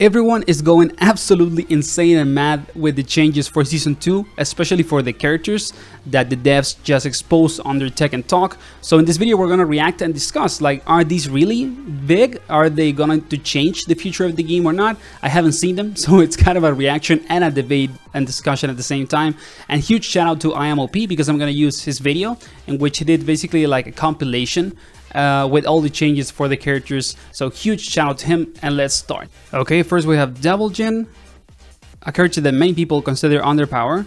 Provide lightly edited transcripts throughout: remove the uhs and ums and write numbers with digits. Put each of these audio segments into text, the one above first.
Everyone is going absolutely insane and mad with the changes for Season 2, especially for the characters that the devs just exposed on their Tekken Talk. So in this video we're gonna react and discuss, like, are these really big? Are they going to change the future of the game or not? I haven't seen them, so it's kind of a reaction and a debate and discussion at the same time. And huge shout out to IMOP because I'm gonna use his video in which he did basically like a compilation with all the changes for the characters. So huge shout out to him, and let's start. Okay, first we have Devil Jin, a character that many people consider underpowered.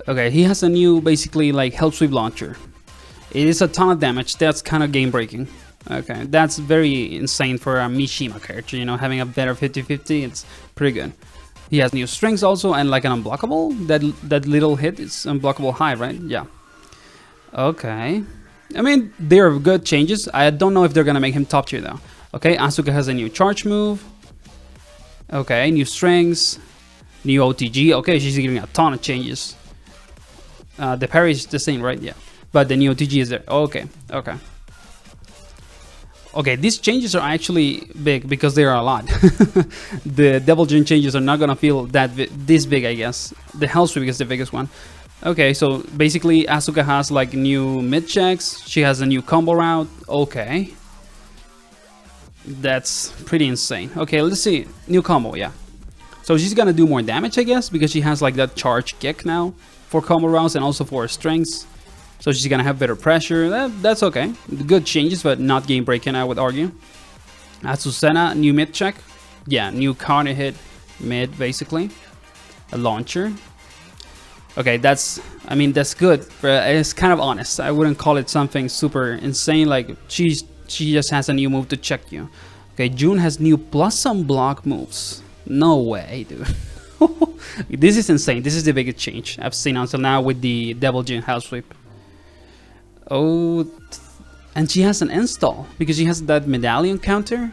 Okay, he has a new basically like help sweep launcher. It is a ton of damage. That's kind of game breaking. Okay, that's very insane for a Mishima character, you know, having a better 50-50. It's pretty good. He has new strings also, and like an unblockable. That little hit is unblockable high, right? Yeah. Okay, I mean, they're good changes. I don't know if they're gonna make him top tier though. Okay, Asuka has a new charge move. Okay, new strings, new OTG. Okay, she's getting a ton of changes. The parry is the same, right? Yeah, but the new OTG is there. Okay, okay. Okay, these changes are actually big because they are a lot. The Devil Jin changes are not gonna feel that this big, I guess. The Hell Sweep is the biggest one. Okay, so basically Asuka has like new mid checks. She has a new combo route. Okay, that's pretty insane. Okay, let's see. New combo, yeah. So she's gonna do more damage, I guess, because she has like that charge kick now for combo rounds and also for strengths. So she's gonna have better pressure. That's okay. Good changes, but not game breaking, I would argue. Azucena, new mid check. Yeah, new counter hit mid, basically. A launcher. Okay, that's good, but it's kind of honest. I wouldn't call it something super insane. Like she just has a new move to check you. Okay, June has new plus some block moves. No way, dude. This is insane. This is the biggest change I've seen until now with the Devil Jin House Sweep. Oh, and she has an install because she has that medallion counter.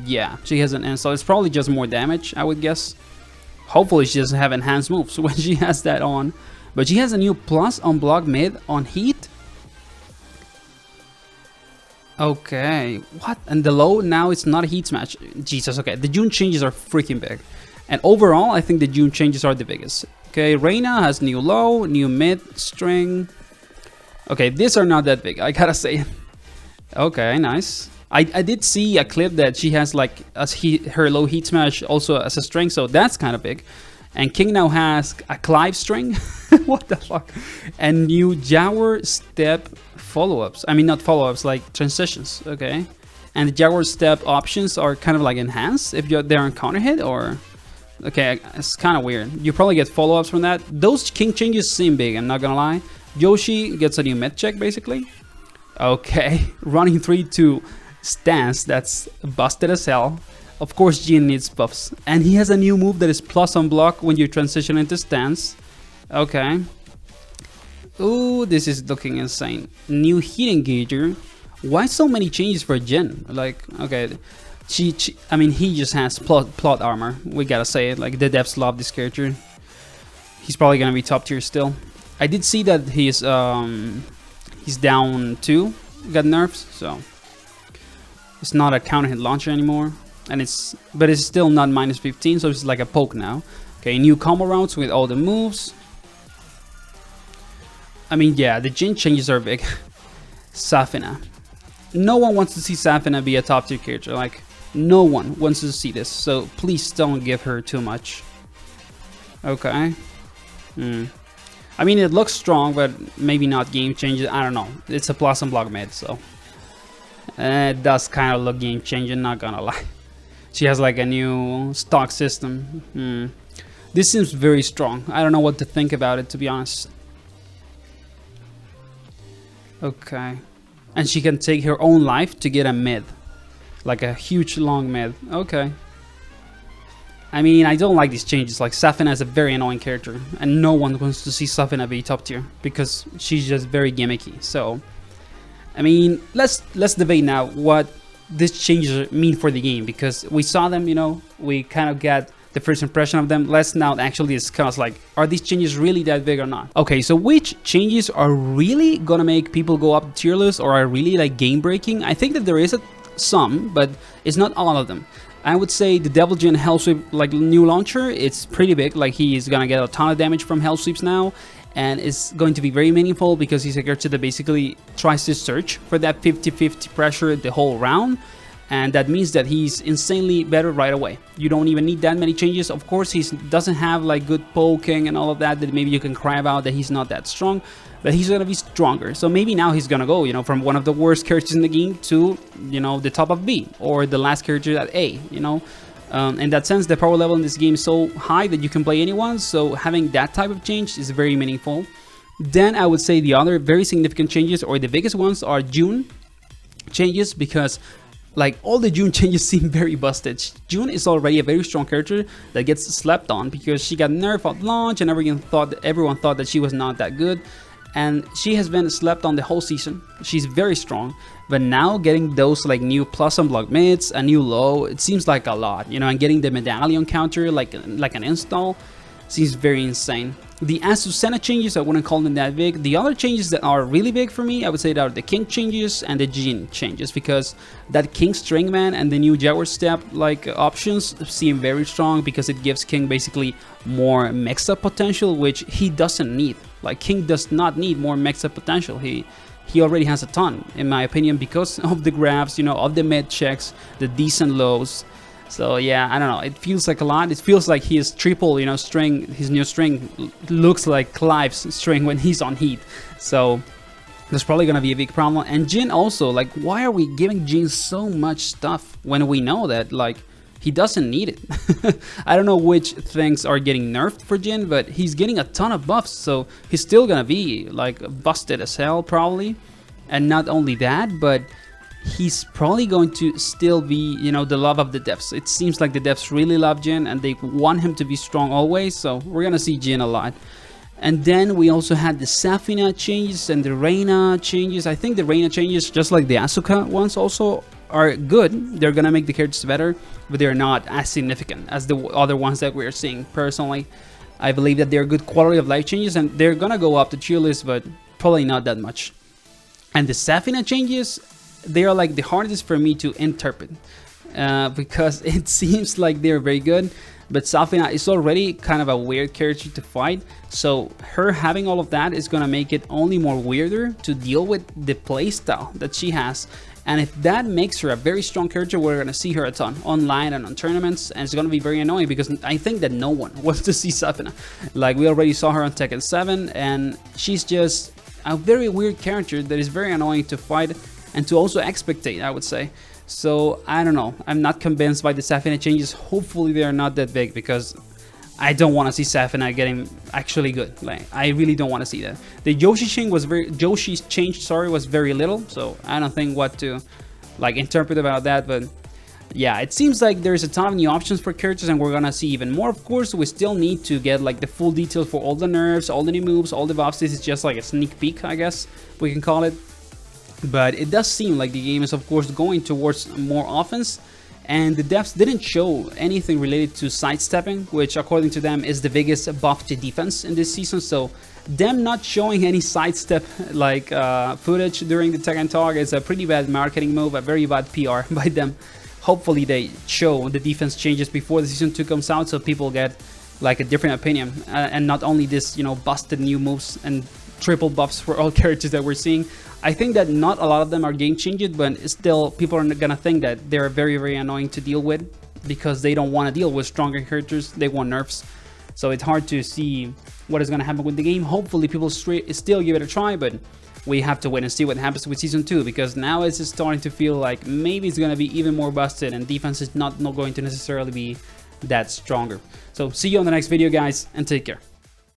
Yeah, she has an install. It's probably just more damage, I would guess. Hopefully she doesn't have enhanced moves when she has that on. But she has a new plus on block mid on heat. Okay, what? And the low, now it's not a heat smash. Jesus, okay. The June changes are freaking big. And overall, I think the June changes are the biggest. Okay, Reina has new low, new mid, string. Okay, these are not that big, I gotta say. Okay, nice. I did see a clip that she has like her low heat smash also as a string, so that's kind of big. And King now has a Clive string. What the fuck? And new Jaguar step follow-ups. I mean, not follow-ups, like transitions. Okay. And the Jaguar step options are kind of like enhanced if they're on counter hit, or okay, it's kind of weird. You probably get follow-ups from that. Those King changes seem big, I'm not gonna lie. Yoshi gets a new mid check basically. Okay, running 3-2 stance, that's busted as hell. Of course Jin needs buffs, and he has a new move that is plus on block when you transition into stance. Okay. Ooh, this is looking insane. New heat engager. Why so many changes for Jin? Like, okay, I mean, he just has plot armor, we gotta say it. Like, the devs love this character. He's probably gonna be top tier still. I did see that he's down 2, got nerfs, so it's not a counter hit launcher anymore, and but it's still not minus 15, so it's like a poke now. Okay, new combo routes with all the moves. I mean, yeah, the Jin changes are big. Safina. No one wants to see Safina be a top tier character. Like, no one wants to see this, so please don't give her too much. Okay. I mean, it looks strong, but maybe not game changing. I don't know. It's a plus and block mid, so it does kind of look game changing, not gonna lie. She has like a new stock system. This seems very strong. I don't know what to think about it, to be honest. Okay, and she can take her own life to get a mid, like a huge long mid. Okay. I mean, I don't like these changes. Like, Safina is a very annoying character, and no one wants to see Safina be top tier because she's just very gimmicky. So, I mean, let's debate now what these changes mean for the game, because we saw them, you know, we kind of got the first impression of them. Let's now actually discuss, like, are these changes really that big or not? Okay, so which changes are really gonna make people go up the tier list or are really like game breaking? I think that there is some, but it's not all of them. I would say the Devil Jin Hell Sweep, like new launcher, it's pretty big. Like he's gonna get a ton of damage from Hell Sweeps now, and it's going to be very meaningful because he's a character that basically tries to search for that 50-50 pressure the whole round, and that means that he's insanely better right away. You don't even need that many changes. Of course, he doesn't have like good poking and all of that maybe you can cry about that he's not that strong, but he's gonna be stronger. So maybe now he's gonna go, you know, from one of the worst characters in the game to, you know, the top of B, or the last character at A, you know. In that sense, the power level in this game is so high that you can play anyone, so having that type of change is very meaningful. Then I would say the other very significant changes, or the biggest ones, are June changes, because like all the June changes seem very busted. June is already a very strong character that gets slept on because she got nerfed at launch and everyone thought that she was not that good, and she has been slept on the whole season. She's very strong, but now getting those like new plus unblock mids, a new low, it seems like a lot, you know, and getting the medallion counter like an install seems very insane. The Azucena changes, I wouldn't call them that big. The other changes that are really big for me, I would say that are the King changes and the Jin changes, because that King Stringman and the new Jaguar Step like options seem very strong because it gives King basically more mix-up potential, which he doesn't need. Like King does not need more mix-up potential. He already has a ton, in my opinion, because of the grabs, you know, of the mid checks, the decent lows. So yeah, I don't know, it feels like a lot. It feels like his triple, you know, string, his new string looks like Clive's string when he's on heat. So there's probably gonna be a big problem. And Jin also, like, why are we giving Jin so much stuff when we know that like he doesn't need it? I don't know which things are getting nerfed for Jin, but he's getting a ton of buffs, so he's still gonna be like busted as hell probably. And not only that, but he's probably going to still be, you know, the love of the devs. It seems like the devs really love Jin and they want him to be strong always, so we're gonna see Jin a lot. And then we also had the Safina changes and the Reina changes. I think the Reina changes, just like the Asuka ones, also are good. They're gonna make the characters better, but they're not as significant as the other ones that we're seeing. Personally, I believe that they're good quality of life changes and they're gonna go up the tier list, but probably not that much. And the Safina changes, they are like the hardest for me to interpret because it seems like they're very good, but Safina is already kind of a weird character to fight, so her having all of that is gonna make it only more weirder to deal with the playstyle that she has. And if that makes her a very strong character, we're gonna see her a ton online and on tournaments, and it's gonna be very annoying because I think that no one wants to see Safina. Like, we already saw her on Tekken 7 and she's just a very weird character that is very annoying to fight and to also expectate, I would say. So I don't know, I'm not convinced by the Safina changes. Hopefully they are not that big, because I don't want to see Safina getting actually good. Like, I really don't want to see that. The Yoshi's change, sorry, was very little, so I don't think what to like interpret about that. But yeah, it seems like there's a ton of new options for characters, and we're gonna see even more. Of course, we still need to get like the full details for all the nerfs, all the new moves, all the buffs. This is just like a sneak peek, I guess we can call it. But it does seem like the game is, of course, going towards more offense, and the devs didn't show anything related to sidestepping, which according to them is the biggest buff to defense in this season. So them not showing any sidestep like footage during the Tekken talk is a pretty bad marketing move, a very bad PR by them. Hopefully they show the defense changes before the season 2 comes out, so people get like a different opinion, and not only this, you know, busted new moves and triple buffs for all characters that we're seeing. I think that not a lot of them are game changing, but still people are gonna think that they're very, very annoying to deal with because they don't want to deal with stronger characters. They want nerfs, so it's hard to see what is gonna happen with the game. Hopefully people still give it a try, but we have to wait and see what happens with season 2, because now it's starting to feel like maybe it's gonna be even more busted and defense is not going to necessarily be that stronger. So see you on the next video, guys, and take care.